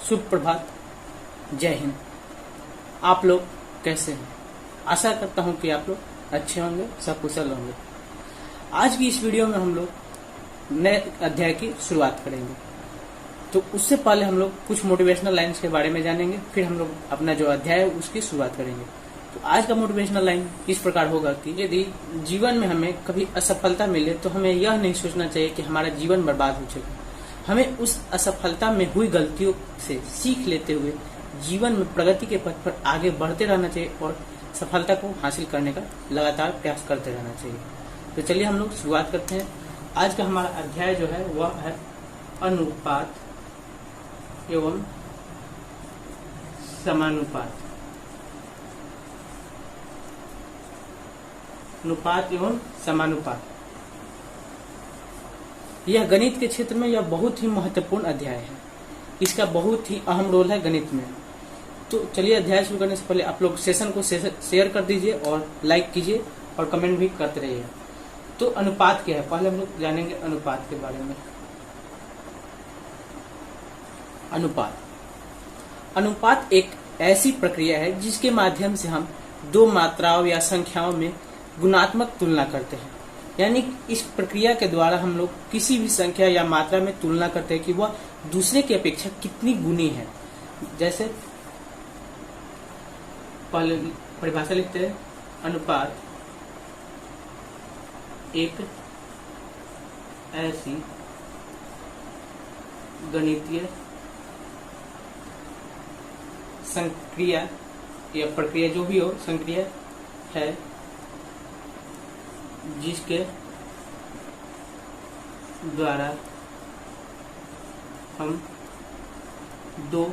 शुभ प्रभात, जय हिंद। आप लोग कैसे हैं? आशा करता हूं कि आप लोग अच्छे होंगे, सकुशल होंगे। आज की इस वीडियो में हम लोग नए अध्याय की शुरुआत करेंगे। तो उससे पहले हम लोग कुछ मोटिवेशनल लाइन्स के बारे में जानेंगे, फिर हम लोग अपना जो अध्याय है उसकी शुरुआत करेंगे। तो आज का मोटिवेशनल लाइन इस प्रकार होगा कि यदि जीवन में हमें कभी असफलता मिले तो हमें यह नहीं सोचना चाहिए कि हमारा जीवन बर्बाद हो चुका। हमें उस असफलता में हुई गलतियों से सीख लेते हुए जीवन में प्रगति के पथ पर आगे बढ़ते रहना चाहिए और सफलता को हासिल करने का लगातार प्रयास करते रहना चाहिए। तो चलिए हम लोग शुरुआत करते हैं। आज का हमारा अध्याय जो है वह है अनुपात एवं समानुपात। अनुपात एवं समानुपात, यह गणित के क्षेत्र में यह बहुत ही महत्वपूर्ण अध्याय है। इसका बहुत ही अहम रोल है गणित में। तो चलिए अध्याय शुरू करने से पहले आप लोग सेशन को शेयर कर दीजिए और लाइक कीजिए और कमेंट भी करते रहिए। तो अनुपात क्या है, पहले हम लोग जानेंगे अनुपात के बारे में। अनुपात एक ऐसी प्रक्रिया है जिसके माध्यम से हम दो मात्राओं या संख्याओं में गुणात्मक तुलना करते हैं। यानी इस प्रक्रिया के द्वारा हम लोग किसी भी संख्या या मात्रा में तुलना करते हैं कि वह दूसरे की अपेक्षा कितनी गुनी है। जैसे पहले परिभाषा लिखते हैं, अनुपात एक ऐसी गणितीय संक्रिया या प्रक्रिया, जो भी हो, संक्रिया है जिसके द्वारा हम दो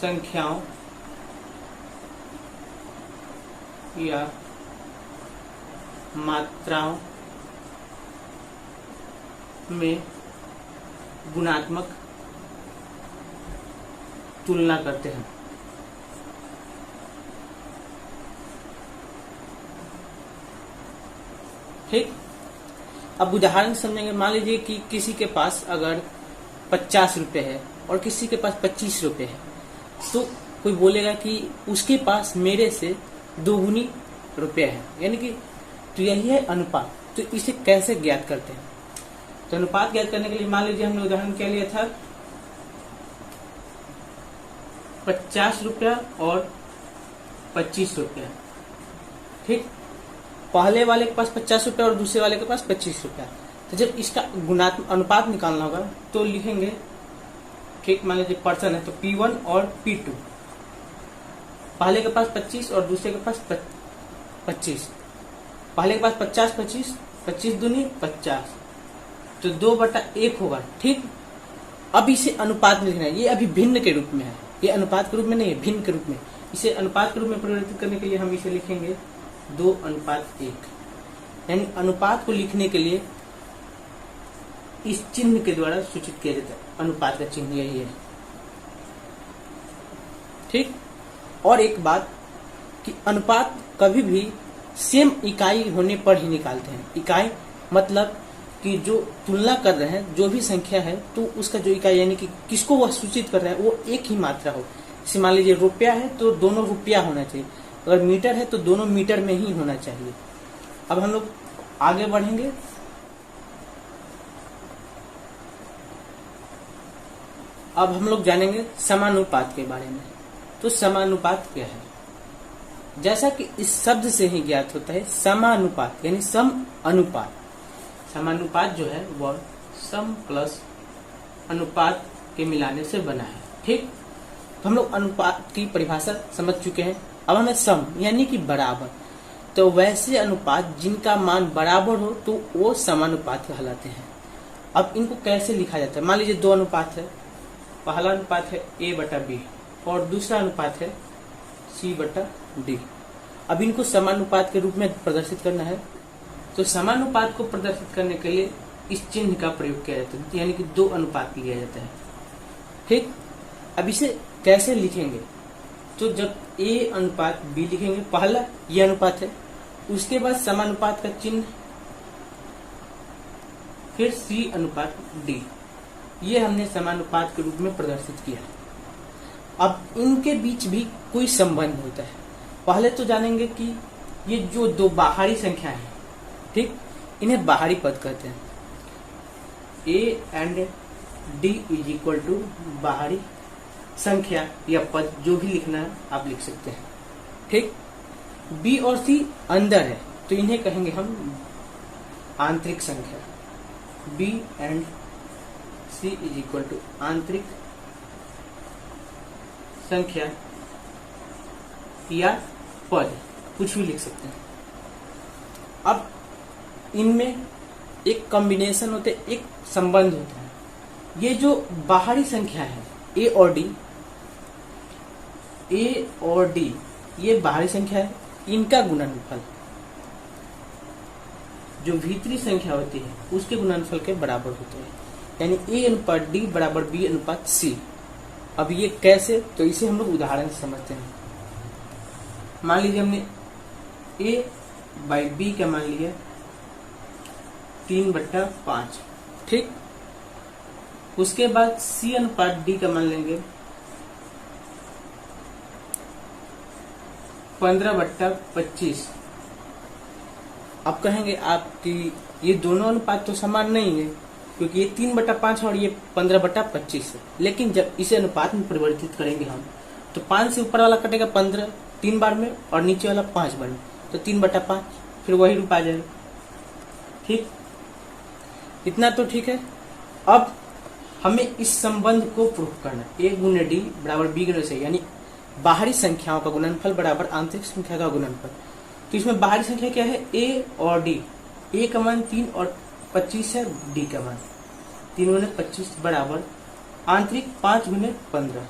संख्याओं या मात्राओं में गुणात्मक तुलना करते हैं। ठीक, अब उदाहरण समझेंगे। मान लीजिए कि किसी के पास अगर 50 रुपए है और किसी के पास 25 रुपए है, तो कोई बोलेगा कि उसके पास मेरे से 2 गुनी रुपया है, यानी कि तो यही है अनुपात। तो इसे कैसे ज्ञात करते हैं? तो अनुपात ज्ञात करने के लिए मान लीजिए हमने उदाहरण क्या लिया था, 50 रुपया और 25 रुपया। ठीक, पहले वाले के पास 50 रुपया और दूसरे वाले के पास 25 रुपया। तो जब इसका गुणात्मक अनुपात निकालना होगा तो लिखेंगे, ठीक, मान लीजिए पर्सन है तो P1 और P2। पहले के पास 25 और दूसरे के पास 25। पहले के पास 50, 25, 25 दूनी 50, तो 2/1 होगा। ठीक, अब इसे अनुपात में लिखना है। ये अभी भिन्न के रूप में है, ये अनुपात के रूप में नहीं है, भिन्न के रूप में। इसे अनुपात के रूप में परिवर्तित करने के लिए हम इसे लिखेंगे 2:1। यानी अनुपात को लिखने के लिए इस चिन्ह के द्वारा सूचित किया जाता है। अनुपात का चिन्ह यही है। ठीक, और एक बात कि अनुपात कभी भी सेम इकाई होने पर ही निकालते हैं। इकाई मतलब कि जो तुलना कर रहे हैं, जो भी संख्या है, तो उसका जो इकाई यानी कि किसको वह सूचित कर रहे हैं वो एक ही मात्रा हो। जैसे मान लीजिए रुपया है तो दोनों रुपया होना चाहिए, अगर मीटर है तो दोनों मीटर में ही होना चाहिए। अब हम लोग आगे बढ़ेंगे। अब हम लोग जानेंगे समानुपात के बारे में। तो समानुपात क्या है? जैसा कि इस शब्द से ही ज्ञात होता है, समानुपात यानी सम अनुपात। समानुपात जो है वह सम प्लस अनुपात के मिलाने से बना है। ठीक, तो हम लोग अनुपात की परिभाषा समझ चुके हैं। अब हमें सम यानी कि बराबर, तो वैसे अनुपात जिनका मान बराबर हो तो वो समानुपात कहलाते हैं। अब इनको कैसे लिखा जाता है? मान लीजिए दो अनुपात है, पहला अनुपात है A/B और दूसरा अनुपात है C/D। अब इनको समानुपात के रूप में प्रदर्शित करना है, तो समानुपात को प्रदर्शित करने के लिए इस चिन्ह का प्रयोग किया जाता है, यानी कि 2 अनुपात लिया जाता है। ठीक, अब इसे कैसे लिखेंगे? तो जब A/B लिखेंगे, पहला ये अनुपात है, उसके बाद समानुपात का चिन्ह, फिर C/D। ये हमने समानुपात के रूप में प्रदर्शित किया। अब इनके बीच भी कोई संबंध होता है। पहले तो जानेंगे कि ये जो दो बाहरी संख्या है, ठीक, इन्हें बाहरी पद कहते हैं। A and D is equal to बाहरी संख्या या पद, जो भी लिखना है आप लिख सकते हैं, ठीक। बी और सी अंदर है तो इन्हें कहेंगे हम आंतरिक संख्या। B and C is equal to आंतरिक संख्या या पद, कुछ भी लिख सकते हैं। अब इनमें एक कॉम्बिनेशन होते, एक संबंध होता है। ये जो बाहरी संख्या है ए और डी, ये बाहरी संख्या है, इनका गुणनफल जो भीतरी संख्या होती है उसके गुणनफल के बराबर होते हैं, यानी ए अनुपात डी बराबर बी अनुपात सी। अब ये कैसे, तो इसे हम लोग उदाहरण से समझते हैं। मान लीजिए हमने ए बाई बी का मान लिया 3/5, ठीक। उसके बाद सी अनुपात डी का मान लेंगे 15/25। अब कहेंगे आप कि ये दोनों अनुपात तो समान नहीं है, क्योंकि ये 3/5 और ये 15/25 है। लेकिन जब इसे अनुपात में परिवर्तित करेंगे हम, तो 5 से ऊपर वाला कटेगा 15 3 बार में और नीचे वाला 5 बार में, तो 3/5 फिर वही रूप आ जाएगा, ठीक। इतना तो ठीक है। अब हमें इस संबंध को प्रूफ करना, ए गुने डी बराबर बी गुने सी, यानी बाहरी संख्याओं का गुणनफल बराबर आंतरिक संख्या का गुणनफल। तो इसमें बाहरी संख्या क्या है, ए और डी। ए का मान 3 और 25 है, डी का मान 3 गुने 25 बराबर आंतरिक 5 गुने 15,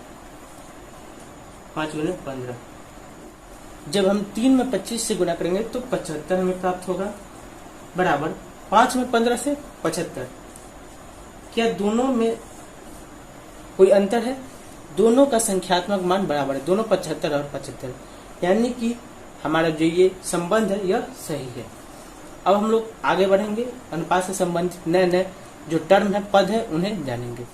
5 गुने 15। जब हम 3 में 25 से गुना करेंगे तो 75 हमें प्राप्त होगा, बराबर 5 में 15 से 75। क्या दोनों में कोई अंतर है? दोनों का संख्यात्मक मान बराबर है, दोनों 75 और 75, यानी कि हमारा जो ये संबंध है यह सही है। अब हम लोग आगे बढ़ेंगे, अनुपात से संबंधित नए नए जो टर्म है, पद है, उन्हें जानेंगे।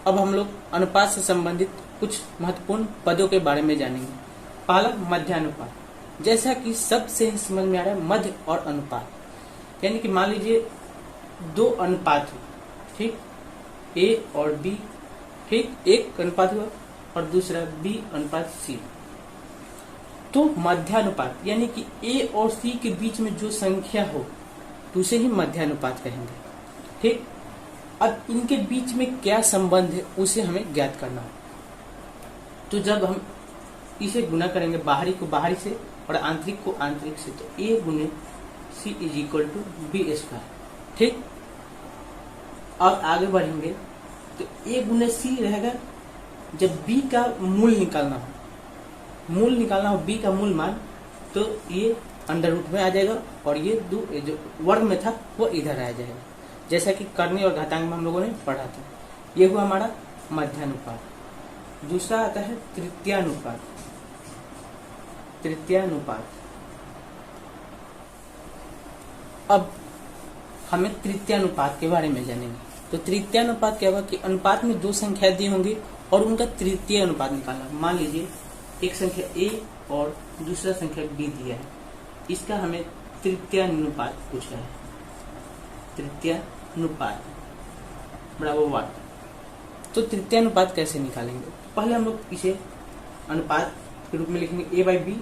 अब हम लोग अनुपात से संबंधित कुछ महत्वपूर्ण पदों के बारे में जानेंगे। पहला मध्यानुपात, जैसा कि शब्द से ही समझ में आ रहा है, मध्य और अनुपात, यानी कि मान लीजिए दो अनुपात हो, ठीक, ए और बी, ठीक, एक अनुपात हुआ और दूसरा बी अनुपात सी। तो मध्यानुपात यानी कि ए और सी के बीच में जो संख्या हो तो उसे ही मध्यानुपात कहेंगे, ठीक। अब इनके बीच में क्या संबंध है उसे हमें ज्ञात करना है। तो जब हम इसे गुना करेंगे बाहरी को बाहरी से और आंतरिक को आंतरिक से, तो ए गुने c is equal to b square, ठीक। अब आगे बढ़ेंगे तो ए गुने सी रहेगा जब बी का मूल निकालना हो, बी का मूल मान, तो ये अंडर रूट में आ जाएगा और ये जो वर्ग में था वो इधर आ जाएगा, जैसा कि करनी और घातांक में हम लोगों ने पढ़ा था। ये हुआ हमारा मध्यानुपात। दूसरा आता है तृतीयानुपात। अब हमें तृतीयानुपात के बारे में जानेंगे। तो तृतीयानुपात क्या होगा कि अनुपात में दो संख्या दी होंगी और उनका तृतीय अनुपात निकालना। मान लीजिए एक संख्या ए और दूसरा संख्या बी दिया है, इसका हमें तृतीयानुपात पूछा है। तृतीयानुपात बराबर वाट। तो तृतीयानुपात कैसे निकालेंगे? पहले हम लोग इसे अनुपात के रूप में लिखेंगे, ए बाई बी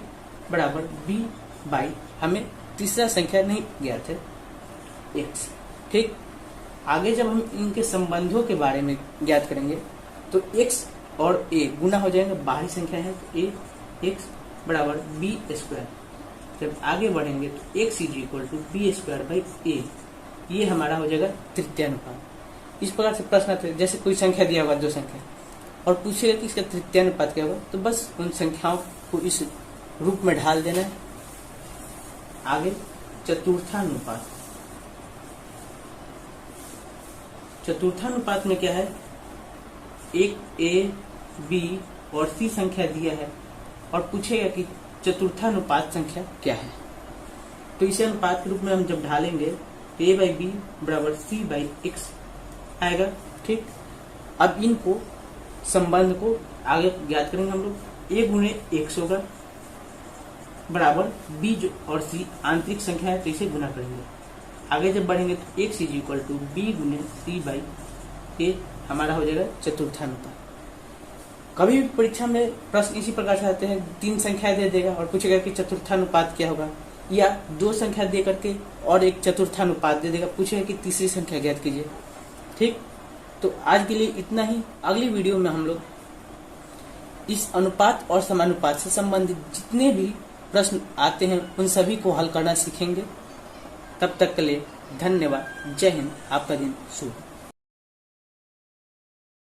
बराबर बी बाई, हमें तीसरा संख्या नहीं ज्ञात है, एक्स, ठीक। आगे जब हम इनके संबंधों के बारे में ज्ञात करेंगे तो x और a गुना हो जाएंगे, बाहरी संख्या है तो a x बराबर बी स्क्वायर। जब आगे बढ़ेंगे तो x is equal to b square by a, ये हमारा हो जाएगा तृतीयानुपात। इस प्रकार से प्रश्न आते हैं, जैसे कोई संख्या दिया होगा, दो संख्या, और पूछेगा कि इसका तृतीयानुपात क्या होगा, तो बस उन संख्याओं को इस रूप में ढाल देना है। आगे चतुर्थानुपात। चतुर्थानुपात में क्या है, एक ए बी और सी संख्या दिया है और पूछेगा कि चतुर्थानुपात संख्या क्या है। तो इसे अनुपात के रूप में हम जब ढालेंगे तो ए बाई बी बराबर सी बाई एक्स आएगा। ठीक, अब इनको संबंध को आगे ज्ञात करेंगे हम लोग। a गुणे x होगा बराबर b जो और c आंतरिक संख्या है तो इसे गुना करेंगे। आगे जब बढ़ेंगे तो x is equal to b गुणे c बाई a हमारा हो जाएगा चतुर्थानुपात। कभी भी परीक्षा में प्रश्न इसी प्रकार से आते हैं, 3 संख्या दे देगा और पूछेगा कि चतुर्थानुपात क्या होगा, या 2 संख्या दे करके और एक चतुर्थानुपात दे देगा, पूछेगा कि तीसरी संख्या ज्ञात कीजिए। ठीक, तो आज के लिए इतना ही। अगली वीडियो में हम लोग इस अनुपात और समानुपात से संबंधित जितने भी प्रश्न आते हैं उन सभी को हल करना सीखेंगे। तब तक के लिए धन्यवाद। जय हिंद। आपका दिन शुभ।